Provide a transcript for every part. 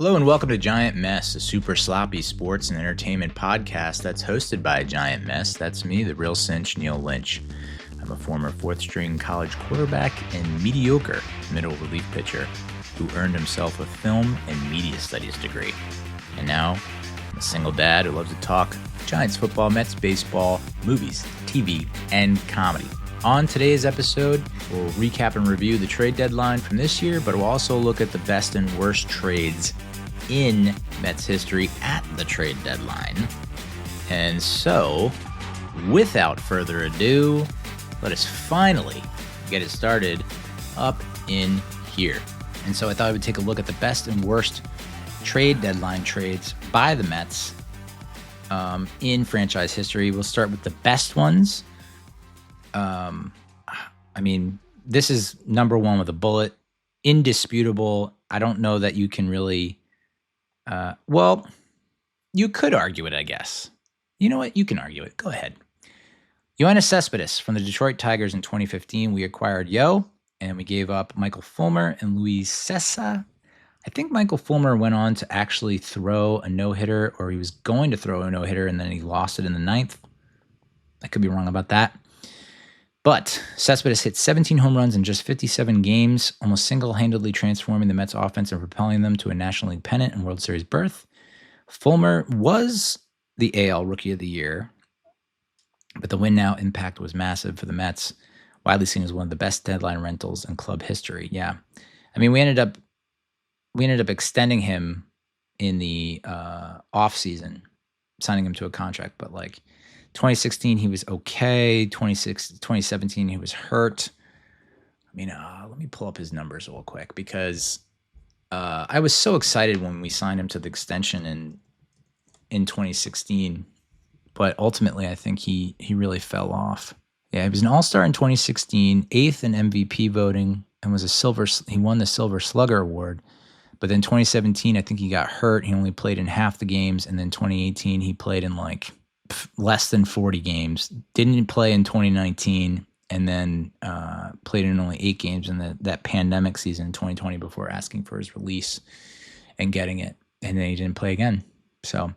Hello and welcome to Giant Mess, a super sloppy sports and entertainment podcast that's hosted by a giant mess. That's me, the real cinch, Neal Lynch. I'm a former fourth-string college quarterback and mediocre middle relief pitcher who earned himself a film and media studies degree. And now, I'm a single dad who loves to talk Giants football, Mets baseball, movies, TV, and comedy. On today's episode, we'll recap and review the trade deadline from this year, but we'll also look at the best and worst trades in Mets history at the trade deadline. And so, without further ado, let us finally get it started up in here. And so I thought I would take a look at the best and worst trade deadline trades by the Mets in franchise history. We'll start with the best ones. This is number one with a bullet. Indisputable. I don't know that you can really... you could argue it, I guess. You know what? You can argue it. Go ahead. Yoenis Céspedes from the Detroit Tigers in 2015. We acquired and we gave up Michael Fulmer and Luis Cessa. I think Michael Fulmer went on to actually throw a no-hitter, or he was going to throw a no-hitter, and then he lost it in the ninth. I could be wrong about that. But Cespedes hit 17 home runs in just 57 games, almost single-handedly transforming the Mets offense and propelling them to a National League pennant and World Series berth. Fulmer was the AL Rookie of the Year, but the win now impact was massive for the Mets, widely seen as one of the best deadline rentals in club history. Yeah. I mean, we ended up extending him in the offseason, signing him to a contract, but 2016, he was okay. 2017, he was hurt. Let me pull up his numbers real quick because I was so excited when we signed him to the extension in 2016, but ultimately I think he really fell off. Yeah, he was an all-star in 2016, 8th in MVP voting, and he won the Silver Slugger Award. But then 2017, I think he got hurt. He only played in half the games, and then 2018, he played in less than 40 games, didn't play in 2019, and then played in only 8 games in that pandemic season in 2020 before asking for his release and getting it, and then he didn't play again. So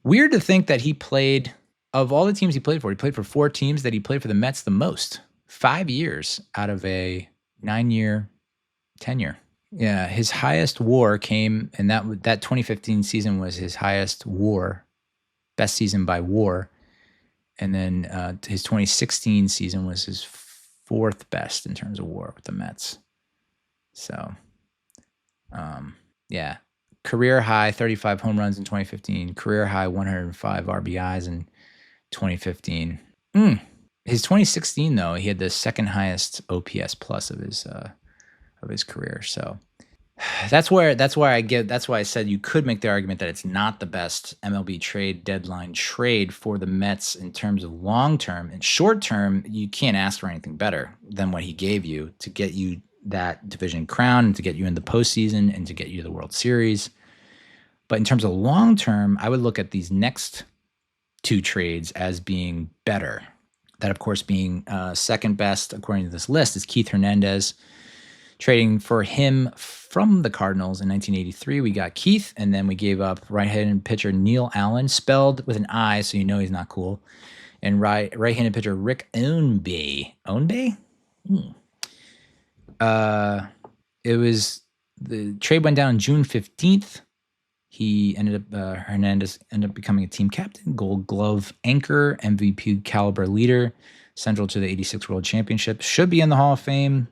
weird to think that he played, of all the teams he played for 4 teams, that he played for the Mets the most, 5 years out of a 9-year tenure. Yeah, his highest WAR came, and that 2015 season was his highest WAR, best season by WAR, and then his 2016 season was his 4th best in terms of WAR with the Mets. So, career high 35 home runs in 2015, career high 105 RBIs in 2015. His 2016 though, he had the second highest OPS plus of his career. So that's why I said you could make the argument that it's not the best MLB trade deadline trade for the Mets in terms of long term. And short term, you can't ask for anything better than what he gave you to get you that division crown and to get you in the postseason and to get you the World Series. But in terms of long term, I would look at these next 2 trades as being better. That, of course, being second best according to this list is Keith Hernandez. Trading for him from the Cardinals in 1983, we got Keith, and then we gave up right-handed pitcher Neal Allen, spelled with an I, so you know he's not cool, and right-handed pitcher Rick Ownby. Ownby? The trade went down June 15th. Hernandez ended up becoming a team captain, Gold Glove anchor, MVP caliber leader, central to the 86 World Championship. Should be in the Hall of Fame.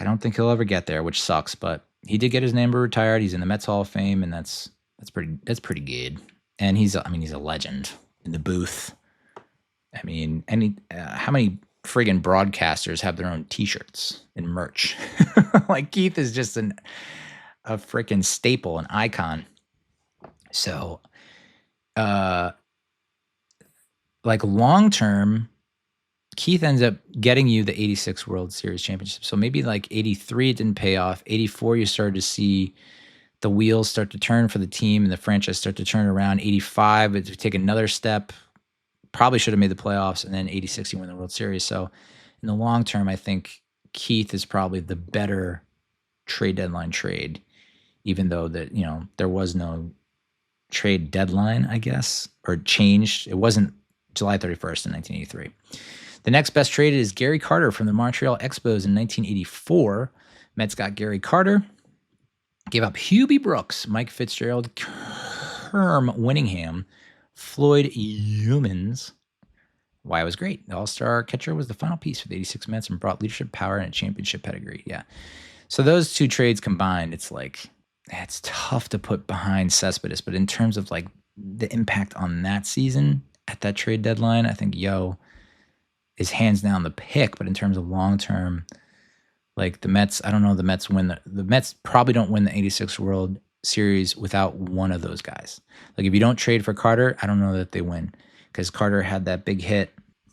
I don't think he'll ever get there, which sucks, but he did get his number retired. He's in the Mets Hall of Fame, and that's pretty good. And he's a legend in the booth. How many friggin' broadcasters have their own T-shirts and merch? Keith is just a freaking staple, an icon. So, long term, Keith ends up getting you the 86 World Series championship. So maybe 83, it didn't pay off. 84, you started to see the wheels start to turn for the team and the franchise start to turn around. 85, it would take another step. Probably should have made the playoffs. And then 86, you win the World Series. So in the long term, I think Keith is probably the better trade deadline trade. even though that, there was no trade deadline, I guess, or changed. It wasn't July 31st in 1983. The next best traded is Gary Carter from the Montreal Expos in 1984. Mets got Gary Carter, gave up Hubie Brooks, Mike Fitzgerald, Herm Winningham, Floyd Youmans. Why it was great. The All-Star catcher was the final piece for the 86 Mets and brought leadership, power, and a championship pedigree. Yeah. So those two trades combined, it's tough to put behind Cespedes, but in terms of like the impact on that season at that trade deadline, I think Yo is hands down the pick. But in terms of long-term, like the Mets, I don't know, the Mets probably don't win the 86 World Series without one of those guys. Like if you don't trade for Carter, I don't know that they win, because Carter had that big hit.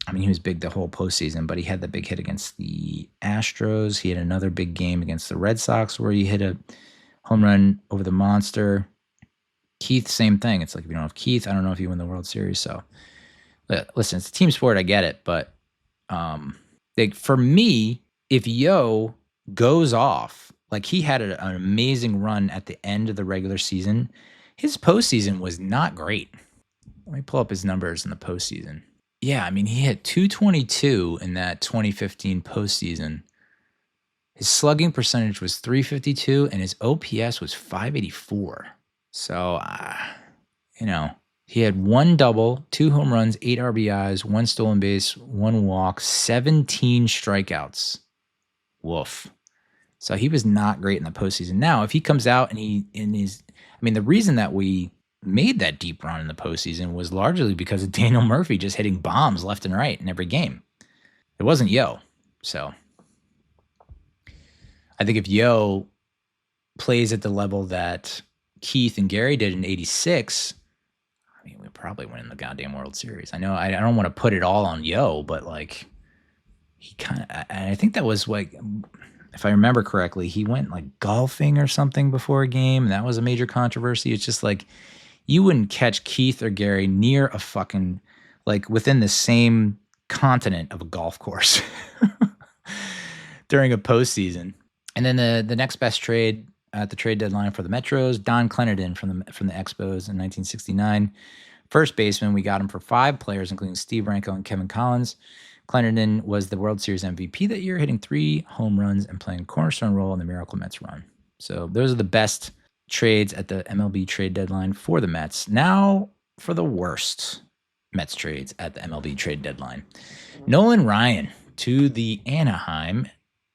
I mean, he was big the whole postseason, but he had the big hit against the Astros. He had another big game against the Red Sox where he hit a home run over the monster. Keith, same thing. It's like if you don't have Keith, I don't know if you win the World Series. So listen, it's a team sport. I get it. But for me, if Yo goes off, like he had an amazing run at the end of the regular season, his postseason was not great. Let me pull up his numbers in the postseason. Yeah, I mean, he hit 222 in that 2015 postseason. His slugging percentage was .352, and his OPS was .584. So, he had one double, 2 home runs, 8 RBIs, 1 stolen base, 1 walk, 17 strikeouts. Woof. So he was not great in the postseason. Now, if he comes out and the reason that we made that deep run in the postseason was largely because of Daniel Murphy just hitting bombs left and right in every game. It wasn't Yo. So I think if Yo plays at the level that Keith and Gary did in 86, I mean, we probably win the goddamn World Series. I know I don't want to put it all on Yo, but like he kind of, I think that was like, if I remember correctly, he went like golfing or something before a game, and that was a major controversy. It's just like, you wouldn't catch Keith or Gary near a fucking, like within the same continent of a golf course during a postseason. And then the next best trade at the trade deadline for the Metros, Don Clenardon from the Expos in 1969. First baseman, we got him for 5 players, including Steve Ranko and Kevin Collins. Clenardon was the World Series MVP that year, hitting 3 home runs and playing a cornerstone role in the Miracle Mets run. So those are the best trades at the MLB trade deadline for the Mets. Now for the worst Mets trades at the MLB trade deadline. Nolan Ryan to the Anaheim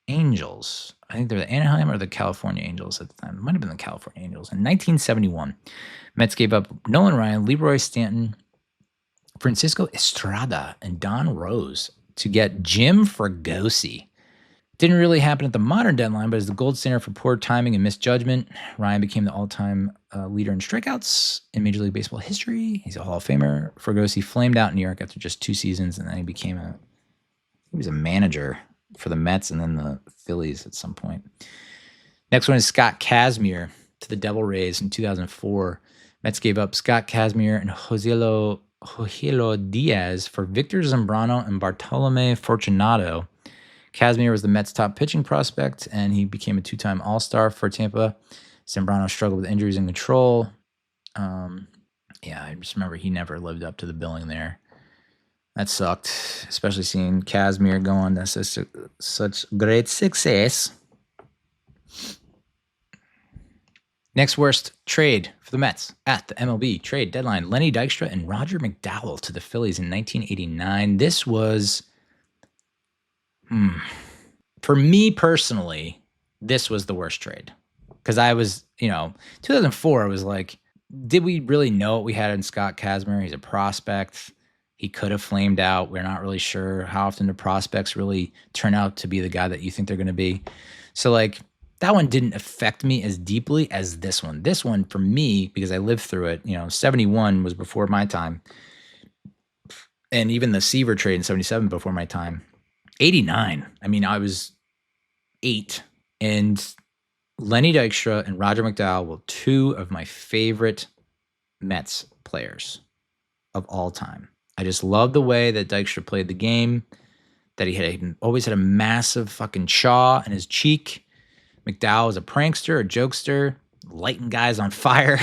Angels. I think they're the Anaheim or the California Angels at the time. It might have been the California Angels. In 1971, Mets gave up Nolan Ryan, Leroy Stanton, Francisco Estrada, and Don Rose to get Jim Fregosi. Didn't really happen at the modern deadline, but as the gold standard for poor timing and misjudgment, Ryan became the all-time leader in strikeouts in Major League Baseball history. He's a Hall of Famer. Fregosi flamed out in New York after just 2 seasons, and then he was a manager for the Mets and then the Phillies at some point. Next one is Scott Kazmir to the Devil Rays in 2004. Mets gave up Scott Kazmir and Rogelio Diaz for Victor Zambrano and Bartolome Fortunato. Kazmir was the Mets' top pitching prospect, and he became a 2-time All-Star for Tampa. Zambrano struggled with injuries and control. I just remember he never lived up to the billing there. That sucked, especially seeing Kazmir go on to such great success. Next worst trade for the Mets at the MLB trade deadline, Lenny Dykstra and Roger McDowell to the Phillies in 1989. This was, for me personally, this was the worst trade. Because I was, 2004, I was like, did we really know what we had in Scott Kazmir? He's a prospect. He could have flamed out. We're not really sure how often the prospects really turn out to be the guy that you think they're going to be. So, that one didn't affect me as deeply as this one. This one, for me, because I lived through it, 71 was before my time. And even the Seaver trade in 77 before my time. 89, I was 8. And Lenny Dykstra and Roger McDowell were 2 of my favorite Mets players of all time. I just love the way that Dykstra played the game, that he always had a massive fucking chaw in his cheek. McDowell was a prankster, a jokester. lighting guys on fire.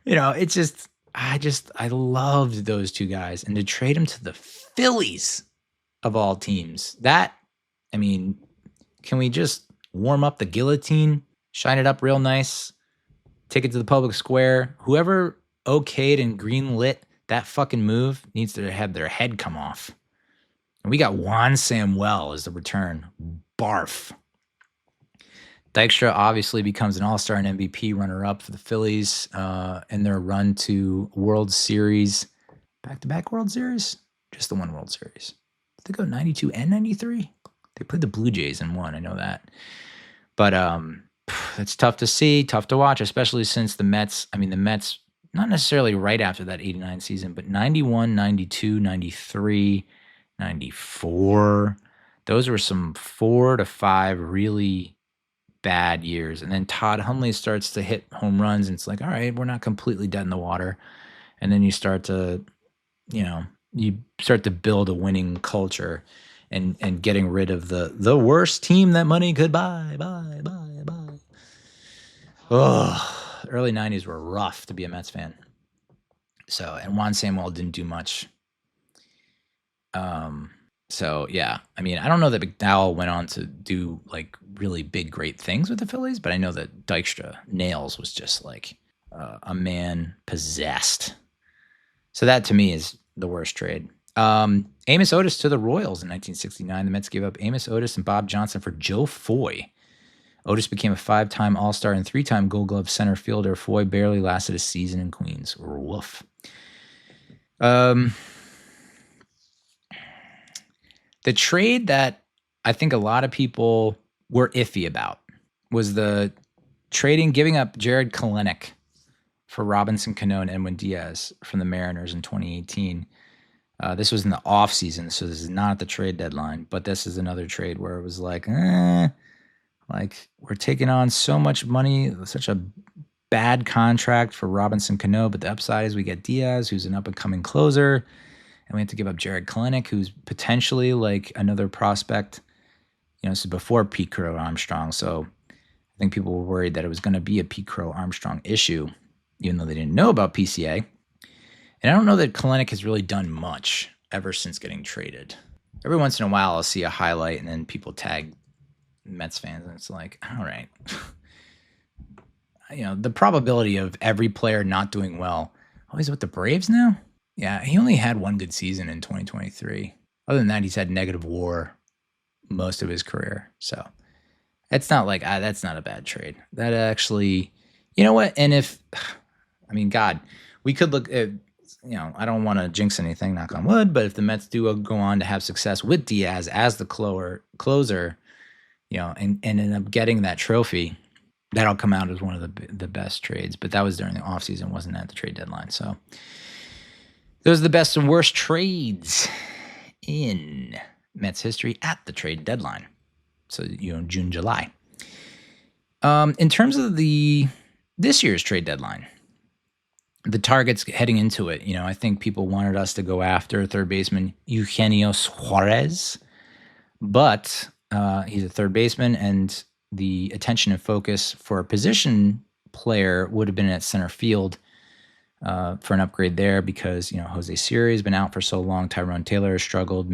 It's just, I loved those two guys. And to trade them to the Phillies of all teams, can we just warm up the guillotine, shine it up real nice, take it to the public square? Whoever okayed and greenlit that fucking move needs to have their head come off. And we got Juan Samuel as the return. Barf. Dykstra obviously becomes an all-star and MVP runner-up for the Phillies in their run to World Series. Back-to-back World Series? Just the one World Series. Did they go 92 and 93? They played the Blue Jays in one. I know that. But it's tough to see, tough to watch, especially since the Mets, not necessarily right after that 89 season, but 91, 92, 93, 94. Those were some 4 to 5 really bad years. And then Todd Hundley starts to hit home runs, and it's like, all right, we're not completely dead in the water. And then you start to, build a winning culture and getting rid of the worst team that money could buy. Oh, early 90s were rough to be a Mets fan. So, and Juan Samuel didn't do much. So yeah, I don't know that McDowell went on to do like really big, great things with the Phillies, but I know that Dykstra Nails was just like a man possessed. So that to me is the worst trade. Amos Otis to the Royals in 1969. The Mets gave up Amos Otis and Bob Johnson for Joe Foy. Otis became a 5-time All-Star and 3-time Gold Glove center fielder. Foy barely lasted a season in Queens. Woof. The trade that I think a lot of people were iffy about was the giving up Jared Kelenic for Robinson Cano and Edwin Diaz from the Mariners in 2018. This was in the offseason, so this is not at the trade deadline, but this is another trade where it was like, we're taking on so much money, such a bad contract for Robinson Cano, but the upside is we get Diaz, who's an up-and-coming closer, and we have to give up Jared Kelenic, who's potentially like another prospect. This is before Pete Crow Armstrong, so I think people were worried that it was going to be a Pete Crow Armstrong issue, even though they didn't know about PCA. And I don't know that Kelenic has really done much ever since getting traded. Every once in a while, I'll see a highlight, and then people tag Mets fans, and it's like, all right. The probability of every player not doing well. Oh, he's with the Braves now? Yeah, he only had one good season in 2023. Other than that, he's had negative WAR most of his career. So it's not like, that's not a bad trade. That actually, you know what? And if, God, we could look at, I don't want to jinx anything, knock on wood, but if the Mets do go on to have success with Diaz as the closer, and end up getting that trophy, that'll come out as one of the best trades. But that was during the offseason, wasn't at the trade deadline. So those are the best and worst trades in Mets history at the trade deadline. So, June, July. In terms of this year's trade deadline, the targets heading into it, I think people wanted us to go after third baseman Eugenio Suarez, but he's a third baseman, and the attention and focus for a position player would have been at center field for an upgrade there because, Jose Siri has been out for so long. Tyrone Taylor has struggled.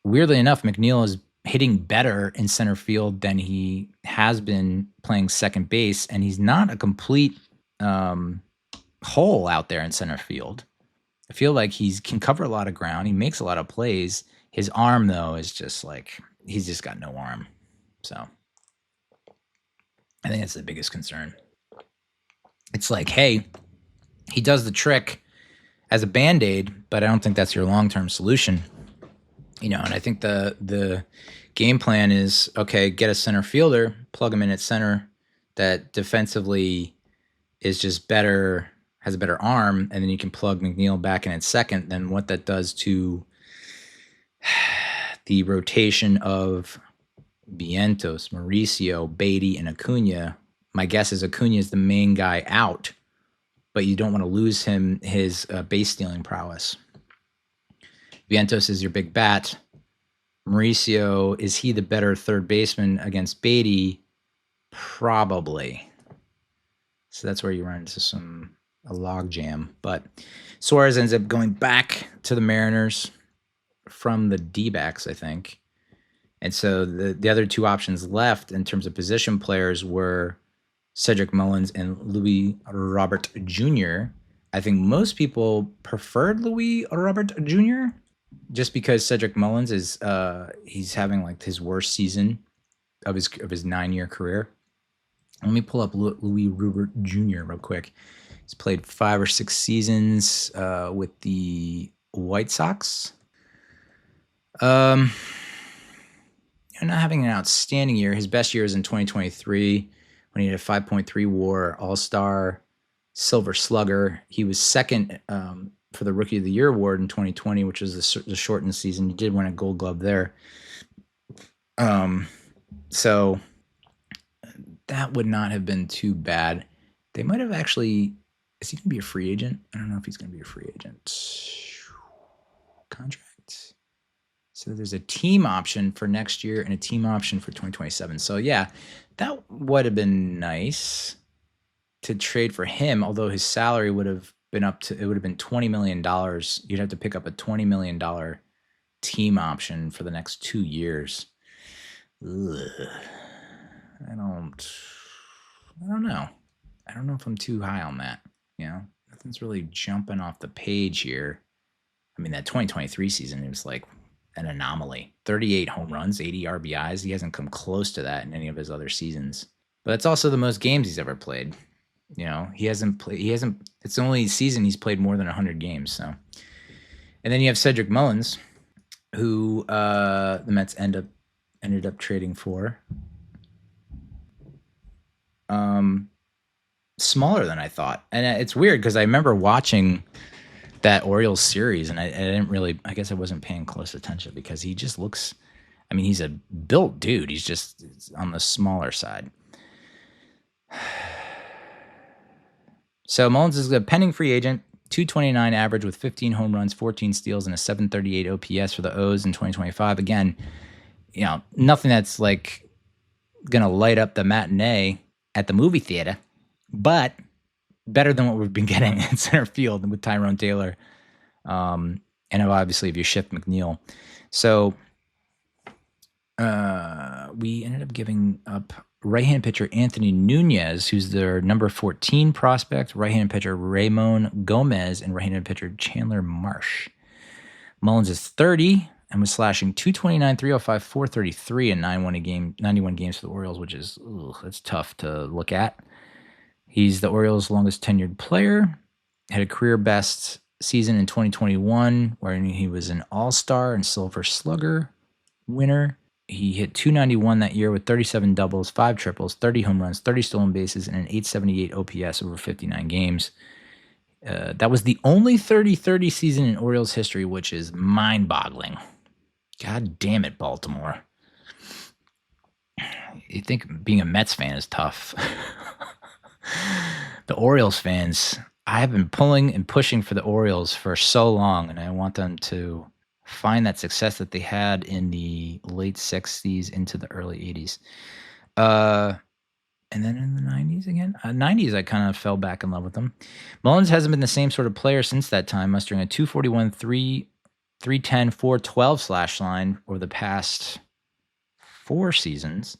Weirdly enough, McNeil is hitting better in center field than he has been playing second base, and he's not a complete hole out there in center field. I feel like he can cover a lot of ground. He makes a lot of plays. His arm, though, is just like, he's just got no arm. So I think that's the biggest concern. It's like, hey, he does the trick as a Band-Aid, but I don't think that's your long-term solution. And I think the game plan is, okay, get a center fielder, plug him in at center that defensively is just better, has a better arm, and then you can plug McNeil back in at second. Then what that does to the rotation of Vientos, Mauricio, Beatty, and Acuna, my guess is Acuna is the main guy out, but you don't want to lose his base stealing prowess. Vientos is your big bat. Mauricio, is he the better third baseman against Beatty? Probably. So that's where you run into a log jam. But Suarez ends up going back to the Mariners from the D-backs, I think. And so the other two options left in terms of position players were Cedric Mullins and Louis Robert Jr. I think most people preferred Louis Robert Jr. just because Cedric Mullins is he's having like his worst season of his 9-year career. Let me pull up Louis Robert Jr. real quick. He's played 5 or 6 seasons with the White Sox. Not having an outstanding year. His best year is in 2023 when he had a 5.3 WAR, All-Star, Silver Slugger. He was second for the Rookie of the Year award in 2020, which was the shortened season. He did win a Gold Glove there. So that would not have been too bad. They might have actually. Is he going to be a free agent? I don't know if he's going to be a free agent. Contract. So there's a team option for next year and a team option for 2027. So yeah, that would have been nice to trade for him, although his salary would have been it would have been $20 million. You'd have to pick up a $20 million team option for the next 2 years. Ugh. I don't know. I don't know if I'm too high on that. Nothing's really jumping off the page here. I mean, that 2023 season, it was like an anomaly. 38 home runs, 80 RBIs. He hasn't come close to that in any of his other seasons. But it's also the most games he's ever played. He hasn't played. It's the only season he's played more than 100 games. So, and then you have Cedric Mullins, who the Mets ended up trading for. Smaller than I thought, and it's weird because I remember watching that Orioles series, and I didn't really. I guess I wasn't paying close attention because he just looks. I mean, he's a built dude. He's just on the smaller side. So Mullins is a pending free agent, 229 average with 15 home runs, 14 steals, and a 738 OPS for the O's in 2025. Again, nothing that's like gonna light up the matinee at the movie theater, but better than what we've been getting in center field with Tyrone Taylor, and obviously if you shift McNeil. So we ended up giving up right-handed pitcher Anthony Nunez, who's their number 14 prospect, right-handed pitcher Ramon Gomez, and right-handed pitcher Chandler Marsh. Mullins is 30 and was slashing 229, 305, 433 in 91 games for the Orioles, which is that's tough to look at. He's the Orioles' longest tenured player. Had a career best season in 2021, wherein he was an All-Star and Silver Slugger winner. He hit 291 that year with 37 doubles, 5 triples, 30 home runs, 30 stolen bases, and an 878 OPS over 59 games. That was the only 30-30 season in Orioles history, which is mind-boggling. God damn it, Baltimore. You think being a Mets fan is tough. The Orioles fans, I have been pulling and pushing for the Orioles for so long, and I want them to find that success that they had in the late 60s into the early 80s. And then in the 90s again? 90s, I kind of fell back in love with them. Mullins hasn't been the same sort of player since that time, mustering a 241, 310, 412 slash line over the past 4 seasons,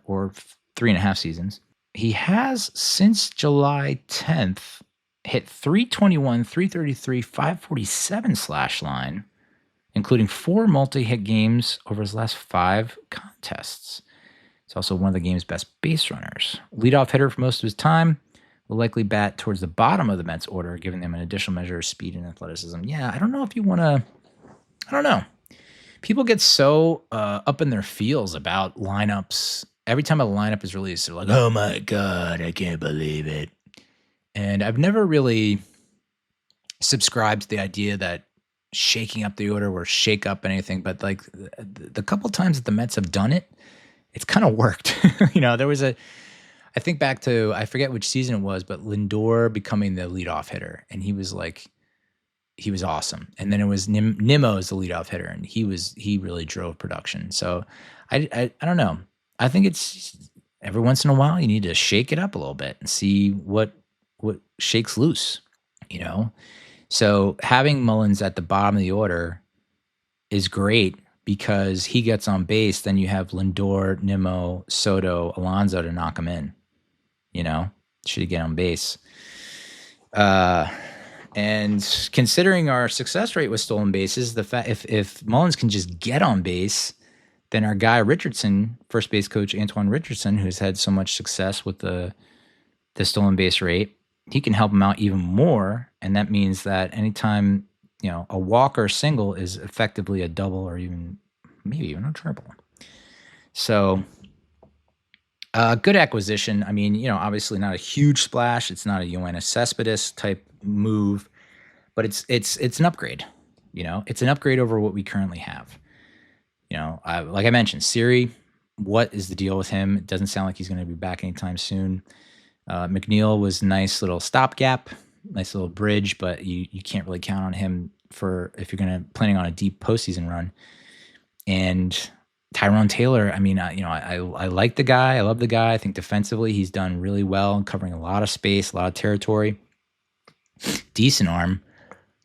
or 3.5 seasons. He has, since July 10th, hit 321, 333, 547 slash line, including 4 multi-hit games over his last 5 contests. He's also one of the game's best base runners. Leadoff hitter for most of his time. Will likely bat towards the bottom of the Mets order, giving them an additional measure of speed and athleticism. Yeah, I don't know if you want to... I don't know. People get so up in their feels about lineups. Every time a lineup is released, they're like, oh my God, I can't believe it. And I've never really subscribed to the idea that shaking up the order will shake up anything. But like the couple times that the Mets have done it, it's kind of worked. There was I think back to, I forget which season it was, but Lindor becoming the leadoff hitter. And he was awesome. And then it was Nimmo as the leadoff hitter, and he really drove production. So I don't know. I think it's every once in a while, you need to shake it up a little bit and see what shakes loose, you know? So having Mullins at the bottom of the order is great because he gets on base. Then you have Lindor, Nimmo, Soto, Alonso to knock him in, should he get on base. And considering our success rate with stolen bases, the fact if Mullins can just get on base, then our guy Richardson, first base coach Antoine Richardson, who's had so much success with the stolen base rate, he can help him out even more. And that means that anytime, a walk or a single is effectively a double or maybe even a triple. So good acquisition. I mean, obviously not a huge splash. It's not a Yoenis Céspedes type move, but it's an upgrade. It's an upgrade over what we currently have. Like I mentioned, Siri, what is the deal with him? It doesn't sound like he's going to be back anytime soon. McNeil was a nice little stopgap, nice little bridge, but you can't really count on him if you're planning on a deep postseason run. And Tyrone Taylor, I mean, I like the guy. I love the guy. I think defensively he's done really well, covering a lot of space, a lot of territory. Decent arm,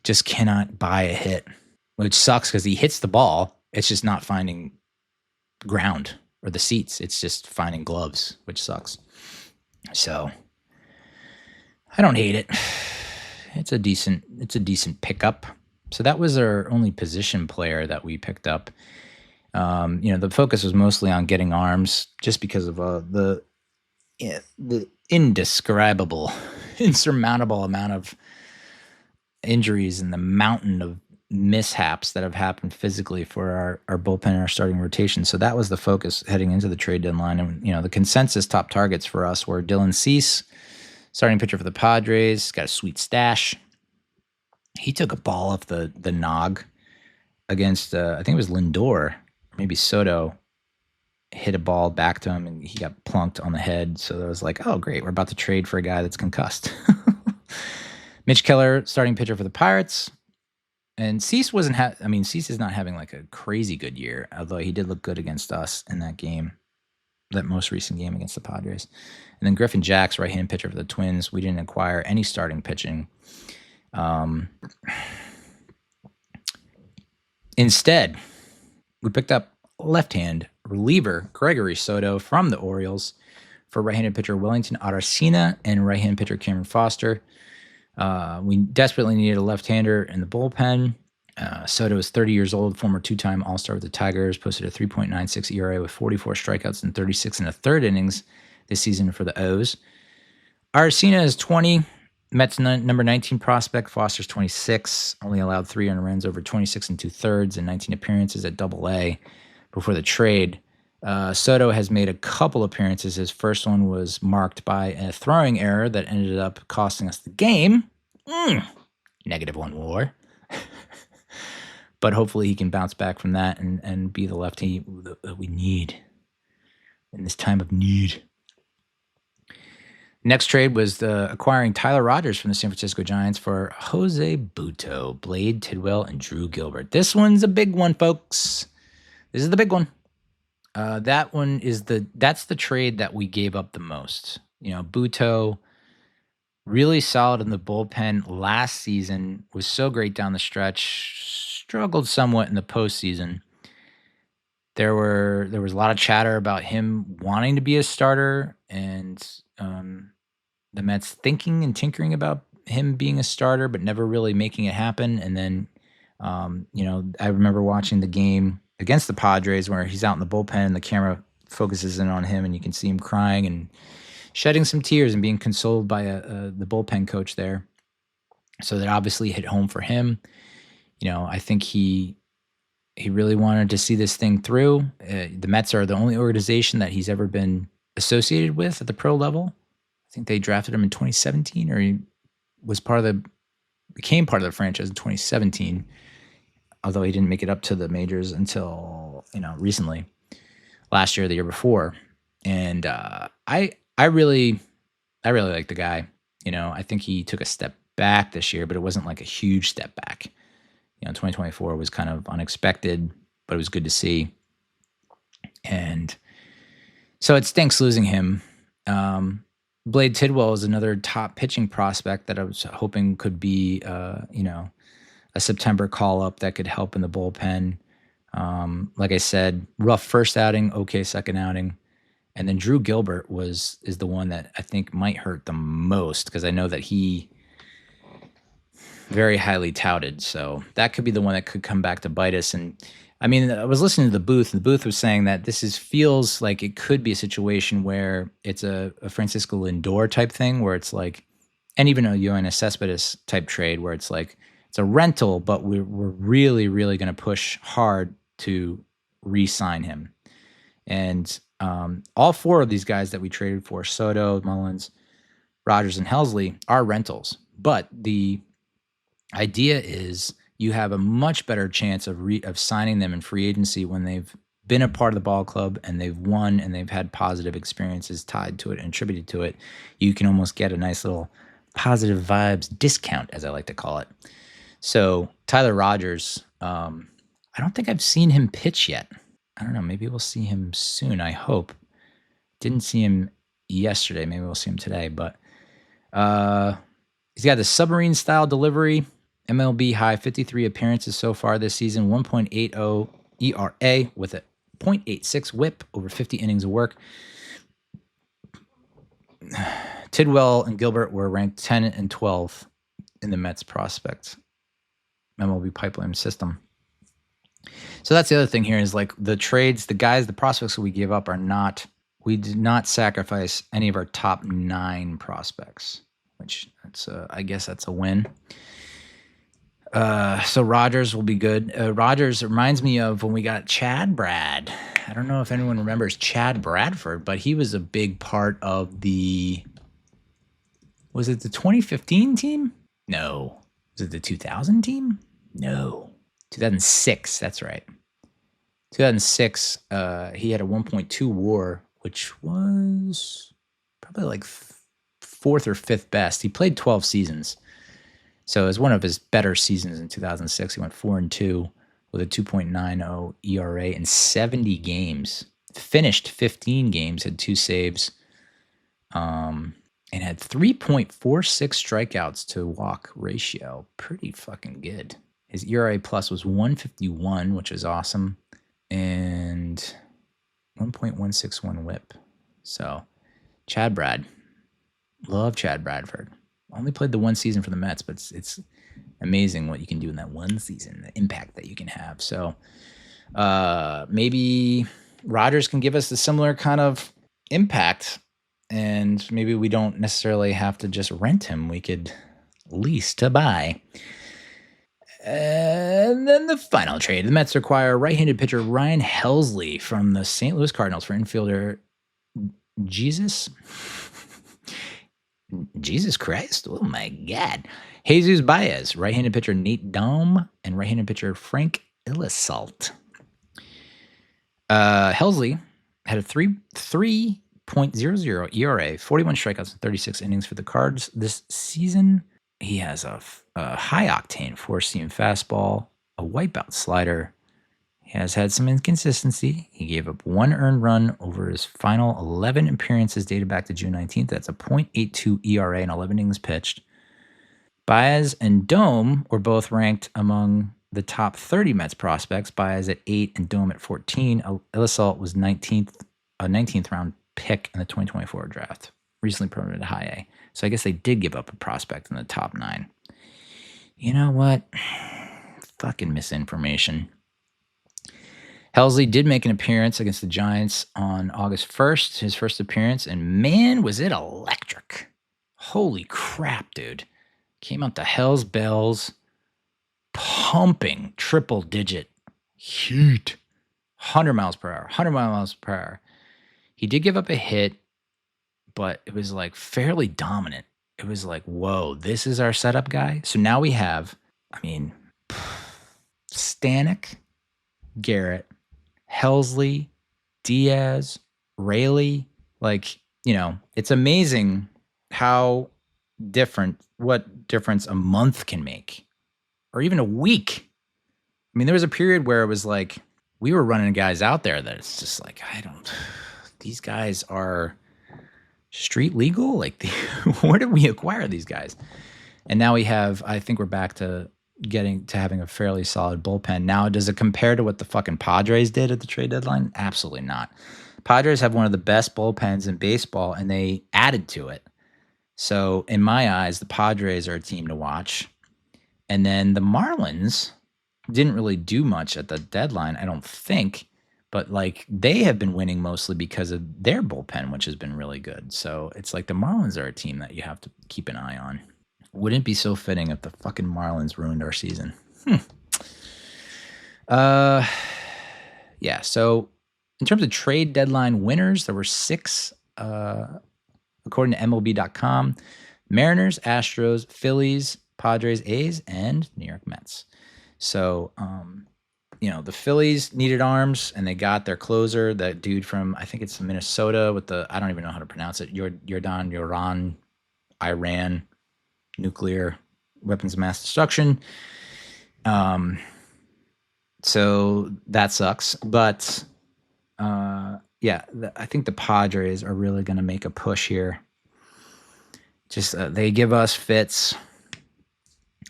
just cannot buy a hit, which sucks because he hits the ball. It's just not finding ground or the seats. It's just finding gloves, which sucks. So I don't hate it. It's a decent pickup. So that was our only position player that we picked up. The focus was mostly on getting arms just because of the indescribable, insurmountable amount of injuries and the mountain of mishaps that have happened physically for our bullpen and our starting rotation. So that was the focus heading into the trade deadline. And, the consensus top targets for us were Dylan Cease, starting pitcher for the Padres, got a sweet stash. He took a ball off the nog against, I think it was Lindor, maybe Soto, hit a ball back to him and he got plunked on the head. So I was like, oh, great. We're about to trade for a guy that's concussed. Mitch Keller, starting pitcher for the Pirates. And Cease Cease is not having like a crazy good year, although he did look good against us in that game, that most recent game against the Padres. And then Griffin Jax, right-handed pitcher for the Twins. We didn't acquire any starting pitching. Instead, we picked up left-hand reliever Gregory Soto from the Orioles for right-handed pitcher Wellington Arcina and right-handed pitcher Cameron Foster. We desperately needed a left-hander in the bullpen. Soto is 30 years old, former two-time All-Star with the Tigers, posted a 3.96 ERA with 44 strikeouts and 36 and a third innings this season for the O's. Arcina is 20, Mets number 19 prospect. Foster's 26, only allowed 3 earned runs over 26 and 2/3 and 19 appearances at Double-A before the trade. Soto has made a couple appearances. His first one was marked by a throwing error that ended up costing us the game. -1 WAR. But hopefully he can bounce back from that and be the lefty that we need in this time of need. Next trade was acquiring Tyler Rogers from the San Francisco Giants for Jose Butto, Blade Tidwell, and Drew Gilbert. This one's a big one, folks. This is the big one. That one that's the trade that we gave up the most. Butto, really solid in the bullpen last season, was so great down the stretch, struggled somewhat in the postseason. There was a lot of chatter about him wanting to be a starter and the Mets thinking and tinkering about him being a starter, but never really making it happen. And then, I remember watching the game against the Padres where he's out in the bullpen and the camera focuses in on him and you can see him crying and shedding some tears and being consoled by the bullpen coach there. So that obviously hit home for him. I think he really wanted to see this thing through. The Mets are the only organization that he's ever been associated with at the pro level. I think they drafted him in 2017, or he became part of the franchise in 2017, although he didn't make it up to the majors until, recently, last year, the year before. And I really like the guy. I think he took a step back this year, but it wasn't like a huge step back. 2024 was kind of unexpected, but it was good to see. And So it stinks losing him. Blade Tidwell is another top pitching prospect that I was hoping could be, a September call-up that could help in the bullpen. Like I said, rough first outing, okay second outing. And then Drew Gilbert is the one that I think might hurt the most because I know that he very highly touted. So that could be the one that could come back to bite us. And I mean, I was listening to the booth, and the booth was saying that this feels like it could be a situation where it's a Francisco Lindor type thing, where it's like, and even a Yoenis Céspedes type trade, where it's like it's a rental, but we're really, really going to push hard to re-sign him. And all four of these guys that we traded for, Soto, Mullins, Rogers, and Hesley, are rentals. But the idea is you have a much better chance of signing them in free agency when they've been a part of the ball club and they've won and they've had positive experiences tied to it and attributed to it. You can almost get a nice little positive vibes discount, as I like to call it. So Tyler Rogers, I don't think I've seen him pitch yet. I don't know. Maybe we'll see him soon, I hope. Didn't see him yesterday. Maybe we'll see him today. But he's got the submarine-style delivery, MLB high 53 appearances so far this season, 1.80 ERA with a .86 whip over 50 innings of work. Tidwell and Gilbert were ranked 10 and 12 in the Mets prospects MLB pipeline system. So that's the other thing here is like the trades, the guys, the prospects that we gave up we did not sacrifice any of our top 9 prospects, which I guess that's a win. So Rogers will be good. Rogers reminds me of when we got Chad Brad. I don't know if anyone remembers Chad Bradford, but he was a big part of was it the 2015 team? No. Was it the 2000 team? No. 2006, that's right. 2006, he had a 1.2 WAR, which was probably like 4th or 5th best. He played 12 seasons. So it was one of his better seasons in 2006. He went 4-2 with a 2.90 ERA in 70 games. Finished 15 games, had 2 saves, and had 3.46 strikeouts to walk ratio. Pretty fucking good. His ERA plus was 151, which is awesome, and 1.161 whip. So Chad Brad. Love Chad Bradford. Only played the one season for the Mets, but it's amazing what you can do in that one season, the impact that you can have. So maybe Rogers can give us a similar kind of impact, and maybe we don't necessarily have to just rent him. We could lease to buy. And then the final trade. The Mets acquire right-handed pitcher Ryan Hesley from the St. Louis Cardinals for infielder Jesus Christ. Oh, my God. Jesus Baez, right-handed pitcher Nate Dome, and right-handed pitcher Frank Illiselt. Hesley had a 3.00 ERA, 41 strikeouts in 36 innings for the Cards this season. He has a high-octane four-seam fastball, a wipeout slider. He has had some inconsistency. He gave up 1 earned run over his final 11 appearances dated back to June 19th. That's a .82 ERA in 11 innings pitched. Baez and Dome were both ranked among the top 30 Mets prospects. Baez at 8 and Dome at 14. Illiselt was 19th round pick in the 2024 draft. Recently promoted to high A. So I guess they did give up a prospect in the top 9. You know what? Fucking misinformation. Hesley did make an appearance against the Giants on August 1st, his first appearance, and man, was it electric. Holy crap, dude. Came out to hell's bells, pumping triple-digit heat. 100 miles per hour. He did give up a hit, but it was like fairly dominant. It was like, whoa, this is our setup guy. So now we have, Stanek, Garrett, Hesley, Diaz, Rayleigh. It's amazing what difference a month can make, or even a week. There was a period where it was like we were running guys out there that it's just like, these guys are street legal. Like, where did we acquire these guys? And now I think we're back to having a fairly solid bullpen. Now, does it compare to what the fucking Padres did at the trade deadline? Absolutely not. Padres have one of the best bullpens in baseball, and they added to it. So, in my eyes, the Padres are a team to watch. And then the Marlins didn't really do much at the deadline, I don't think. But, like, they have been winning mostly because of their bullpen, which has been really good. So, it's like the Marlins are a team that you have to keep an eye on. Wouldn't it be so fitting if the fucking Marlins ruined our season? Yeah, so in terms of trade deadline winners, there were 6, according to MLB.com. Mariners, Astros, Phillies, Padres, A's, and New York Mets. So, the Phillies needed arms, and they got their closer, that dude from, I think it's Minnesota with I don't even know how to pronounce it, Iran, nuclear weapons of mass destruction. So that sucks. But, I think the Padres are really going to make a push here. Just they give us fits.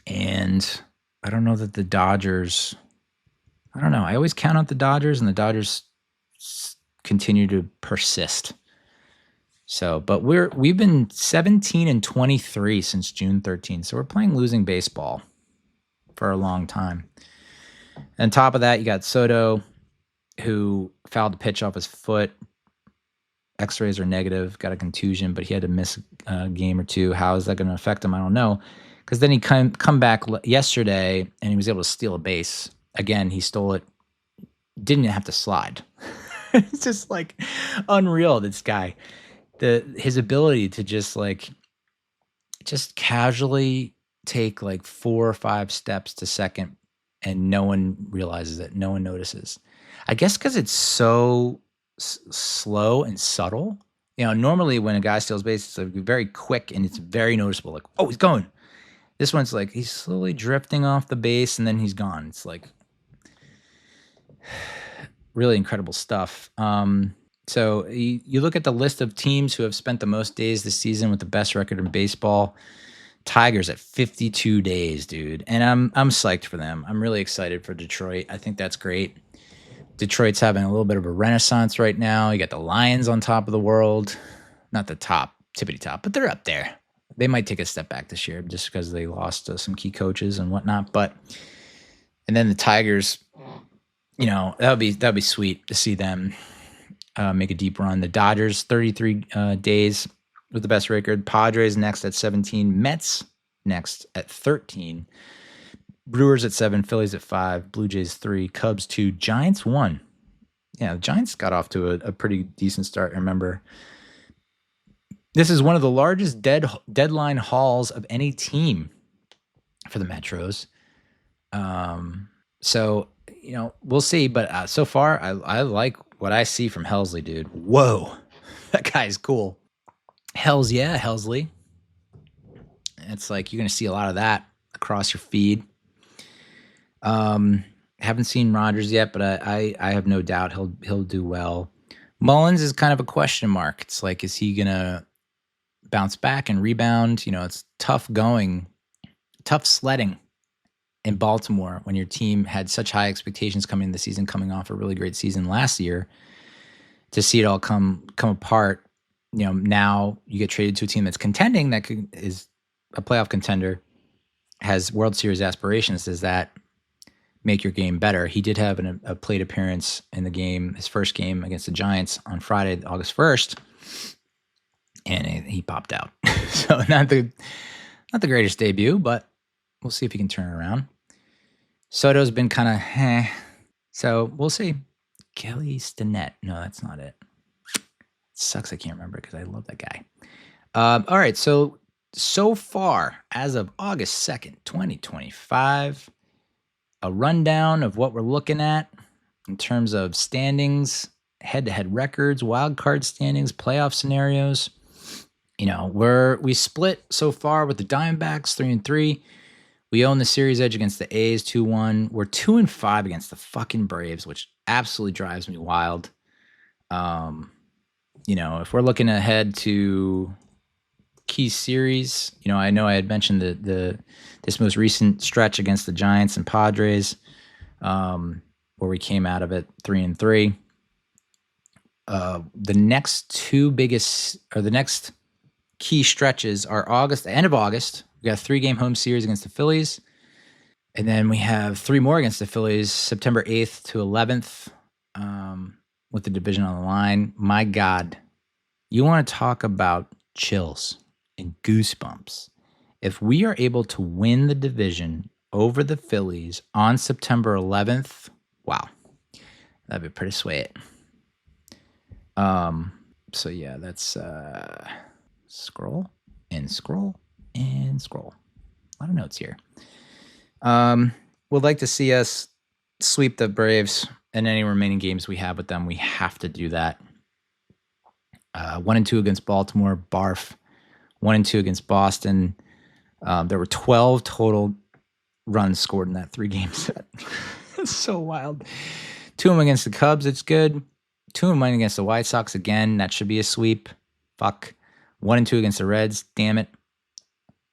And I don't know that the Dodgers... I don't know. I always count out the Dodgers, and the Dodgers continue to persist. So, but we've been 17-23 since June 13th. So we're playing losing baseball for a long time. And on top of that, you got Soto, who fouled the pitch off his foot. X-rays are negative, got a contusion, but he had to miss a game or two. How is that going to affect him? I don't know. Because then he come back yesterday, and he was able to steal a base. Again, he stole it. Didn't have to slide. It's just like unreal, this guy. His ability to just casually take like 4 or 5 steps to second, and no one realizes it. No one notices. I guess because it's so slow and subtle. Normally when a guy steals base, it's like very quick and it's very noticeable. Like, oh, he's going. This one's like he's slowly drifting off the base and then he's gone. It's like really incredible stuff. So you look at the list of teams who have spent the most days this season with the best record in baseball. Tigers at 52 days, dude. And I'm psyched for them. I'm really excited for Detroit. I think that's great. Detroit's having a little bit of a renaissance right now. You got the Lions on top of the world. Not the top, tippity top, but they're up there. They might take a step back this year just because they lost some key coaches and whatnot. And then the Tigers, that'd be sweet to see them make a deep run. The Dodgers, 33 days with the best record. Padres next at 17. Mets next at 13. Brewers at 7. Phillies at 5. Blue Jays 3. Cubs 2. Giants 1. Yeah, the Giants got off to a pretty decent start. I remember this is one of the largest deadline hauls of any team for the Metros. So, we'll see. But so far, I like what I see from Hesley, dude. Whoa, that guy's cool. Hells yeah, Hesley. It's like you're going to see a lot of that across your feed. Haven't seen Rodgers yet, but I have no doubt he'll do well. Mullins is kind of a question mark. It's like, is he going to bounce back and rebound? It's tough sledding in Baltimore when your team had such high expectations coming into the season, coming off a really great season last year, to see it all come apart. Now you get traded to a team that's contending, is a playoff contender, has World Series aspirations. Does that make your game better? He did have a plate appearance in the game, his first game against the Giants on Friday, August 1st, and he popped out. So not the greatest debut, but we'll see if he can turn it around. Soto's been kind of so we'll see. Kelly Stinnett. No, that's not it. It sucks I can't remember because I love that guy. All right, so far, as of August 2nd, 2025, a rundown of what we're looking at in terms of standings, head-to-head records, wild card standings, playoff scenarios. We split so far with the Diamondbacks 3-3. We own the series edge against the A's 2-1. We're 2-5 against the fucking Braves, which absolutely drives me wild. if we're looking ahead to key series, I know I had mentioned this most recent stretch against the Giants and Padres, where we came out of it 3-3. The next the next key stretches are the end of August. We got a 3-game home series against the Phillies. And then we have 3 more against the Phillies, September 8th to 11th, with the division on the line. My God, you want to talk about chills and goosebumps. If we are able to win the division over the Phillies on September 11th, wow, that'd be pretty sweet. So yeah, that's scroll and scroll and scroll. A lot of notes here. Would like to see us sweep the Braves in any remaining games we have with them. We have to do that. 1-2 against Baltimore, barf. 1-2 against Boston. There were 12 total runs scored in that 3-game set. It's so wild. 2 of them against the Cubs, it's good. 2 of them against the White Sox again. That should be a sweep. Fuck. 1-2 against the Reds. Damn it.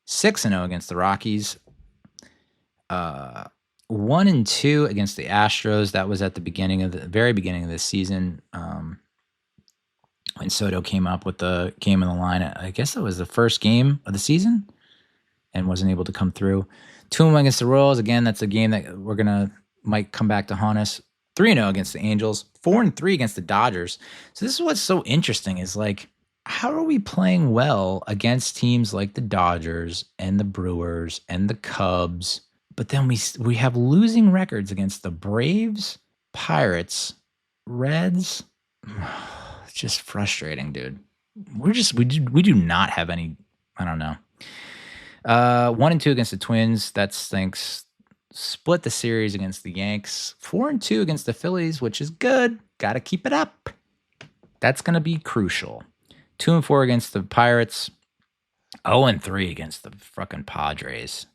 6-0 against the Rockies. 1-2 against the Astros. That was at the very beginning of this season. When Soto came up with the game in the line. I guess that was the first game of the season and wasn't able to come through. 2-1 against the Royals. Again, that's a game that might come back to haunt us. 3-0 against the Angels. 4-3 against the Dodgers. So this is what's so interesting is how are we playing well against teams like the Dodgers and the Brewers and the Cubs? But then we have losing records against the Braves, Pirates, Reds. It's just frustrating, dude. We do not have any. I don't know. 1-2 against the Twins. That stinks. Split the series against the Yanks. 4-2 against the Phillies, which is good. Got to keep it up. That's going to be crucial. 2-4 against the Pirates. 0-3 against the fucking Padres.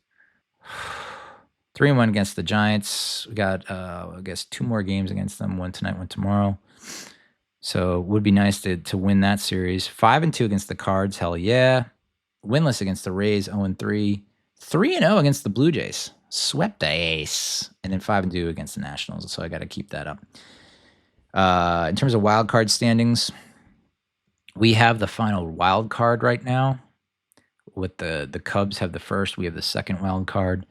3-1 against the Giants. We got, I guess, 2 more games against them. 1 tonight, 1 tomorrow. So it would be nice to win that series. 5-2 against the Cards. Hell yeah. Winless against the Rays. 0-3. 3-0 against the Blue Jays. Swept the ace. And then 5-2 against the Nationals. So I got to keep that up. In terms of wild card standings, we have the final wild card right now. With the Cubs have the first. We have the second wild card.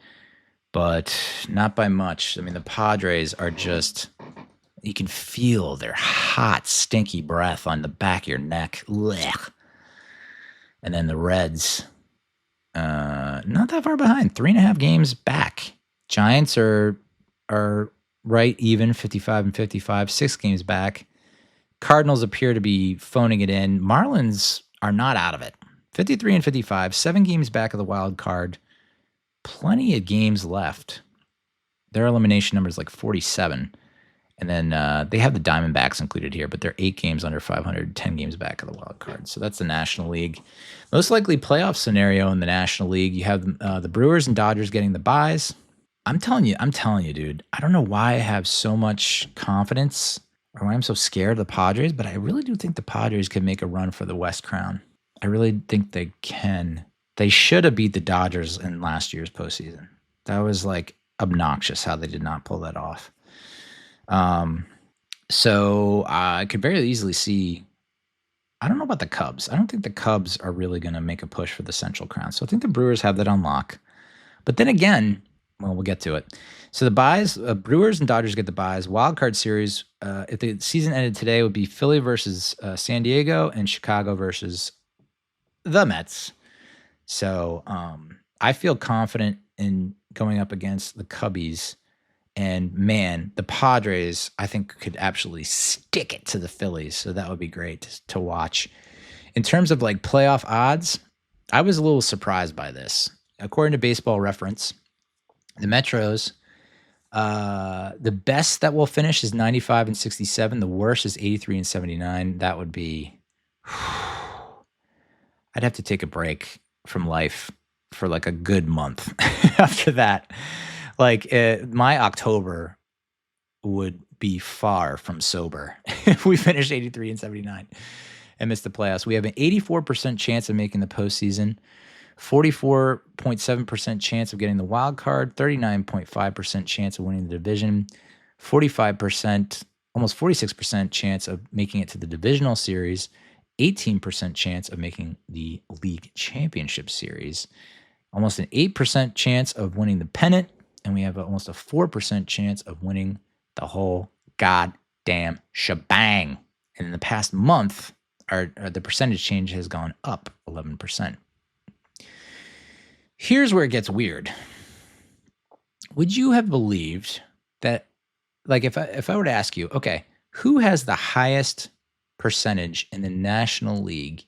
But not by much. I mean, the Padres are just, you can feel their hot, stinky breath on the back of your neck. Blech. And then the Reds, not that far behind, 3.5 games back. Giants are right even, 55-55, 6 games back. Cardinals appear to be phoning it in. Marlins are not out of it. 53-55, 7 games back of the wild card. Plenty of games left. Their elimination number is 47. And then they have the Diamondbacks included here, but they're 8 games under 500, 10 games back of the wild card. So that's the National League. Most likely playoff scenario in the National League. You have the Brewers and Dodgers getting the byes. I'm telling you, dude. I don't know why I have so much confidence or why I'm so scared of the Padres, but I really do think the Padres can make a run for the West Crown. I really think they can. They should have beat the Dodgers in last year's postseason. That was obnoxious how they did not pull that off. So I could very easily see, I don't know about the Cubs. I don't think the Cubs are really going to make a push for the Central Crown. So I think the Brewers have that on lock. But then again, well, we'll get to it. So the byes, Brewers and Dodgers get the byes. Wild card series, if the season ended today, would be Philly versus San Diego and Chicago versus the Mets. So I feel confident in going up against the Cubbies. And man, the Padres, I think, could absolutely stick it to the Phillies. So that would be great to watch. In terms of playoff odds, I was a little surprised by this. According to Baseball Reference, the Metros, the best that will finish is 95-67. The worst is 83-79. That would be, I'd have to take a break from life for a good month after that. My October would be far from sober if we finished 83-79. and miss the playoffs. We have an 84% chance of making the postseason, 44.7% chance of getting the wild card, 39.5% chance of winning the division, 45%, almost 46% chance of making it to the divisional series, 18% chance of making the league championship series, almost an 8% chance of winning the pennant, and we have almost a 4% chance of winning the whole goddamn shebang. And in the past month, the percentage change has gone up 11%. Here's where it gets weird. Would you have believed that, like, if I were to ask you, okay, who has the highest percentage in the National League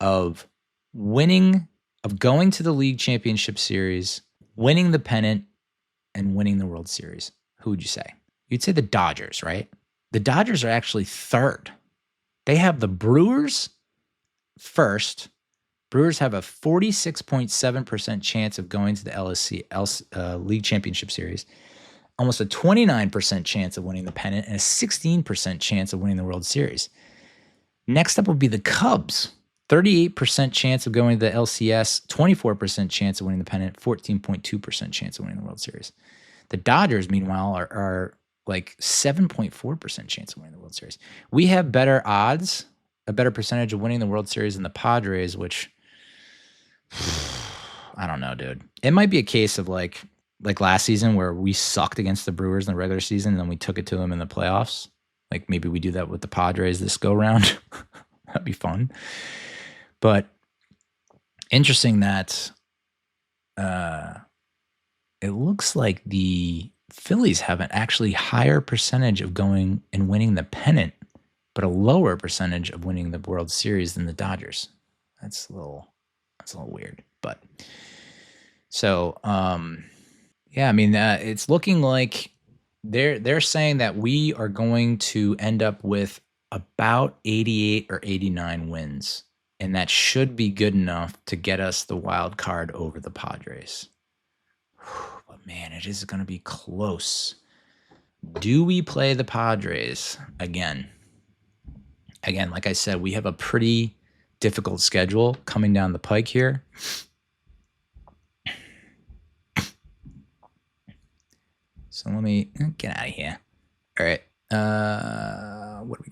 of winning, of going to the league championship series, winning the pennant, and winning the World Series? Who would you say? You'd say the Dodgers, right? The Dodgers are actually third. They have the Brewers first. Brewers have a 46.7% chance of going to the League Championship Series, almost a 29% chance of winning the pennant, and a 16% chance of winning the World Series. Next up would be the Cubs, 38% chance of going to the LCS, 24% chance of winning the pennant, 14.2% chance of winning the World Series. The Dodgers, meanwhile, are like 7.4% chance of winning the World Series. We have better odds, a better percentage of winning the World Series than the Padres, which I don't know, dude. It might be a case of like last season where we sucked against the Brewers in the regular season and then we took it to them in the playoffs. Like maybe we do that with the Padres this go round. That'd be fun. But interesting that it looks like the Phillies have an actually higher percentage of going and winning the pennant, but a lower percentage of winning the World Series than the Dodgers. That's a little weird. But so yeah, I mean, it's looking like they're saying that we are going to end up with about 88 or 89 wins, and that should be good enough to get us the wild card over the Padres. But man, it is going to be close. Do we play the Padres again? Again, like I said, we have a pretty difficult schedule coming down the pike here. So let me get out of here. All right. What do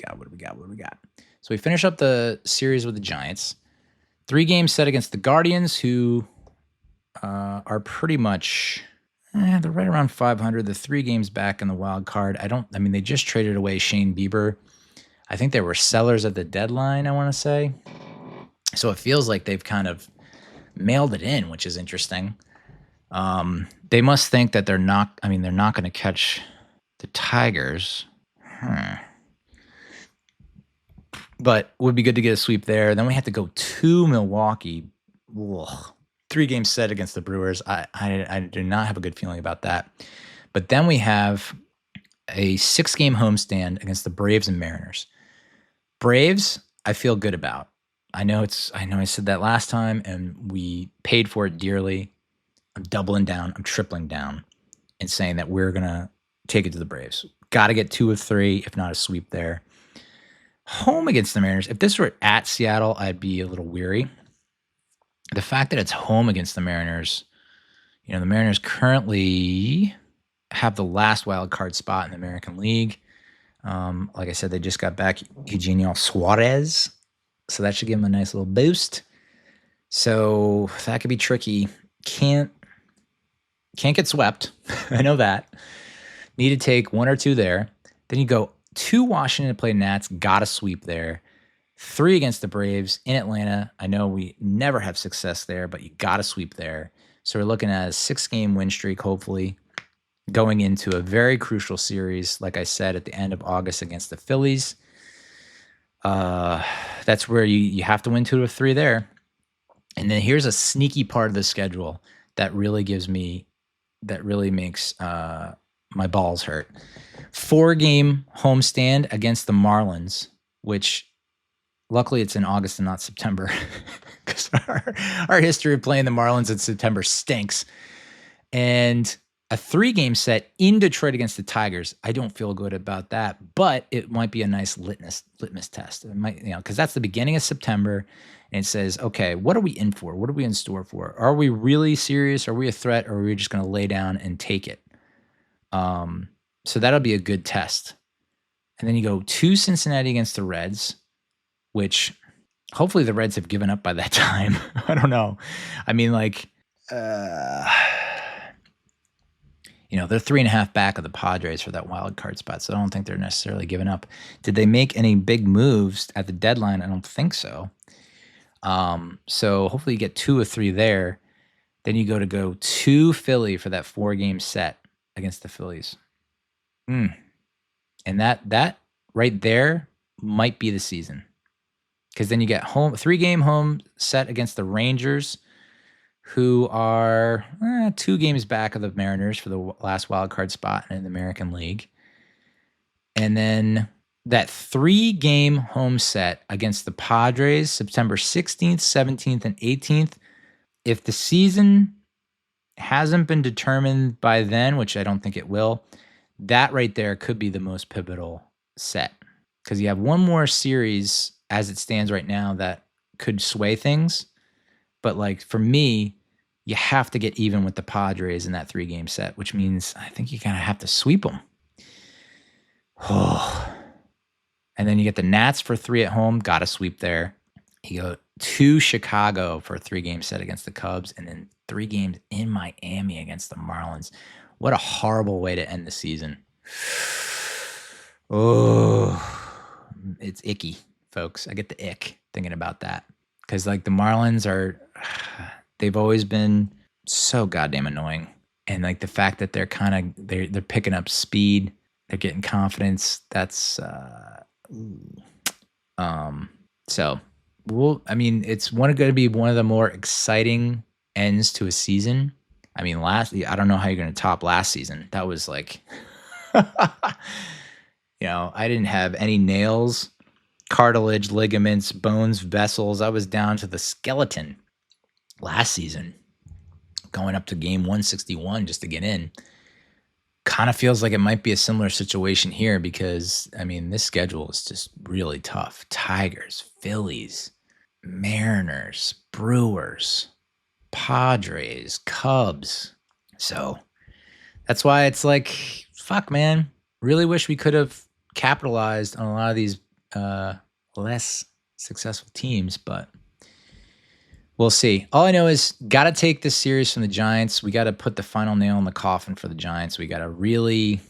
we got? So we finish up the series with the Giants. 3 games set against the Guardians, who are pretty much they're right around 500. The 3 games back in the wild card. They just traded away Shane Bieber. I think they were sellers at the deadline, I want to say. So it feels like they've kind of mailed it in, which is interesting. They must think that they're not going to catch the Tigers. But it would be good to get a sweep there. Then we have to go to Milwaukee. Ugh. 3 games set against the Brewers. I do not have a good feeling about that. But then we have a 6-game homestand against the Braves and Mariners. Braves, I feel good about. I know I said that last time, and we paid for it dearly. I'm doubling down. I'm tripling down and saying that we're going to take it to the Braves. Got to get 2 of 3, if not a sweep there. Home against the Mariners. If this were at Seattle, I'd be a little weary. The fact that it's home against the Mariners, the Mariners currently have the last wild card spot in the American League. Like I said, they just got back Eugenio Suarez, so that should give them a nice little boost. So that could be tricky. Can't get swept. I know that. Need to take 1 or 2 there. Then you go to Washington to play Nats. Got to sweep there. 3 against the Braves in Atlanta. I know we never have success there, but you got to sweep there. So we're looking at a 6-game win streak, hopefully, going into a very crucial series, like I said, at the end of August against the Phillies. That's where you have to win 2 of 3 there. And then here's a sneaky part of the schedule that really makes my balls hurt. 4-game homestand against the Marlins, which luckily it's in August and not September, because our history of playing the Marlins in September stinks. And A 3-game set in Detroit against the Tigers. I don't feel good about that, but it might be a nice litmus test. It might, because that's the beginning of September, and it says, okay, what are we in for? What are we in store for? Are we really serious? Are we a threat, or are we just going to lay down and take it? So that'll be a good test. And then you go to Cincinnati against the Reds, which hopefully the Reds have given up by that time. I don't know. I mean, like, they're 3.5 back of the Padres for that wild card spot, so I don't think they're necessarily giving up. Did they make any big moves at the deadline? I don't think so. So hopefully you get 2 or 3 there. Then you go to Philly for that 4-game set against the Phillies. And that right there might be the season, because then you get 3-game home set against the Rangers, who are 2 games back of the Mariners for the last wild card spot in the American League. And then that 3-game home set against the Padres, September 16th, 17th, and 18th. If the season hasn't been determined by then, which I don't think it will, that right there could be the most pivotal set, because you have one more series as it stands right now that could sway things. But like for me, you have to get even with the Padres in that 3-game set, which means I think you kind of have to sweep them. And then you get the Nats for 3 at home, got to sweep there. You go to Chicago for a 3-game set against the Cubs, and then 3 games in Miami against the Marlins. What a horrible way to end the season. Oh, it's icky, folks. I get the ick thinking about that, because like the Marlins they've always been so goddamn annoying. And like the fact that they're they're picking up speed, they're getting confidence. That's so it's going to be one of the more exciting ends to a season. I mean, I don't know how you're going to top last season. That was like, I didn't have any nails, cartilage, ligaments, bones, vessels. I was down to the skeleton last season, going up to game 161 just to get in. Kind of feels like it might be a similar situation here, because, I mean, this schedule is just really tough. Tigers, Phillies, Mariners, Brewers, Padres, Cubs. So that's why it's like, fuck, man. Really wish we could have capitalized on a lot of these less successful teams, but we'll see. All I know is got to take this series from the Giants. We got to put the final nail in the coffin for the Giants. We got to really,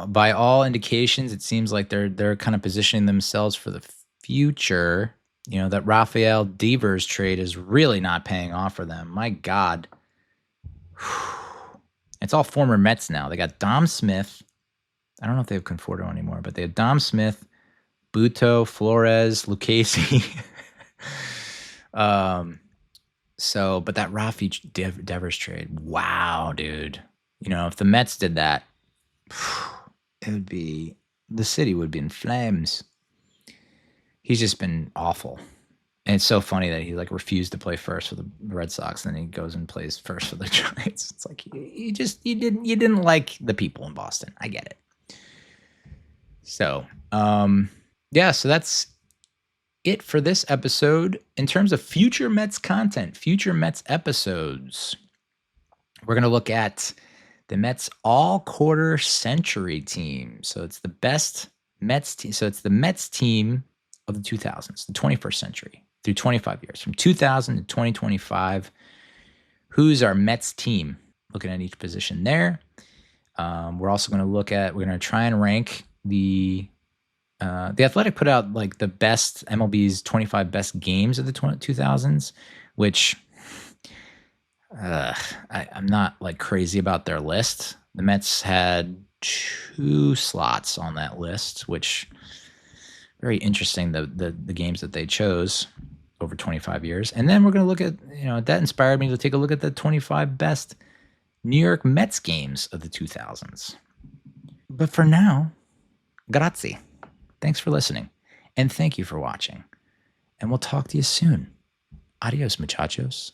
by all indications, it seems like they're kind of positioning themselves for the future. That Rafael Devers trade is really not paying off for them. My God. It's all former Mets now. They got Dom Smith. I don't know if they have Conforto anymore, but they have Dom Smith, Buto, Flores, Lucchesi. But that Rafi Devers trade, wow, dude. If the Mets did that, the city would be in flames. He's just been awful. And it's so funny that he refused to play first for the Red Sox, and then he goes and plays first for the Giants. It's like you didn't like the people in Boston. I get it. So, so that's it for this episode. In terms of future Mets content, future Mets episodes, we're going to look at the Mets all-quarter century team. So it's the best Mets team. So it's the Mets team of the 2000s, the 21st century, through 25 years, from 2000 to 2025. Who's our Mets team? Looking at each position there. We're also going to try and rank the Athletic put out the best MLB's 25 best games of the 2000s, which I'm not crazy about their list. The Mets had 2 slots on that list, which very interesting, the games that they chose over 25 years. And then we're going to look at, that inspired me to take a look at the 25 best New York Mets games of the 2000s. But for now, grazie. Thanks for listening. And thank you for watching. And we'll talk to you soon. Adios, muchachos.